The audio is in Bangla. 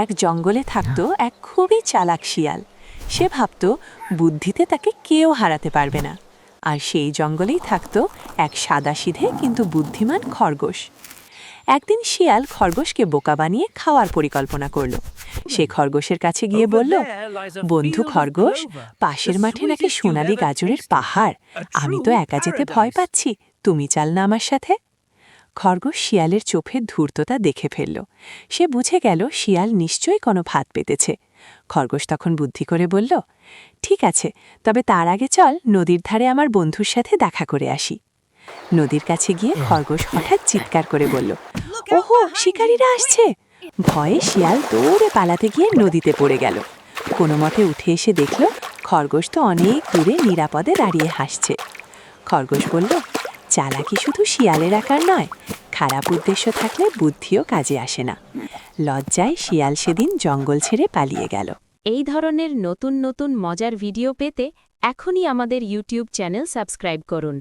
এক জঙ্গলে থাকত এক খুবই চালাক শিয়াল। সে ভাবত বুদ্ধিতে তাকে কেউ হারাতে পারবে না। আর সেই জঙ্গলেই থাকত এক সাদাসিধে কিন্তু বুদ্ধিমান খরগোশ। একদিন শিয়াল খরগোশকে বোকা বানিয়ে খাওয়ার পরিকল্পনা করল। সে খরগোশের কাছে গিয়ে বলল, বন্ধু খরগোশ, পাশের মাঠে নাকি সোনালি গাজরের পাহাড়। আমি তো একা যেতে ভয় পাচ্ছি, তুমি চাল না আমার সাথে? খরগোশ শিয়ালের চোখের ধূর্ততা দেখে ফেলল। সে বুঝে গেল শিয়াল নিশ্চয়ই কোনো ফাঁদ পেতেছে। খরগোশ তখন বুদ্ধি করে বলল, ঠিক আছে, তবে তার আগে চল নদীর ধারে আমার বন্ধুর সাথে দেখা করে আসি। নদীর কাছে গিয়ে খরগোশ হঠাৎ চিৎকার করে বলল, ওহো, শিকারীরা আসছে! ভয়ে শিয়াল দৌড়ে পালাতে গিয়ে নদীতে পড়ে গেল। কোনো মতে উঠে এসে দেখল খরগোশ তো অনেক দূরে নিরাপদে দাঁড়িয়ে হাসছে। খরগোশ বলল, চালাকি শুধু শিয়ালের আকার নয়, খারাপ উদ্দেশ্য থাকলে বুদ্ধিও কাজে আসে না। লজ্জায় শিয়াল সেদিন জঙ্গল ছেড়ে পালিয়ে গেল। এই ধরনের নতুন নতুন মজার ভিডিও পেতে এখনই আমাদের ইউটিউব চ্যানেল সাবস্ক্রাইব করুন।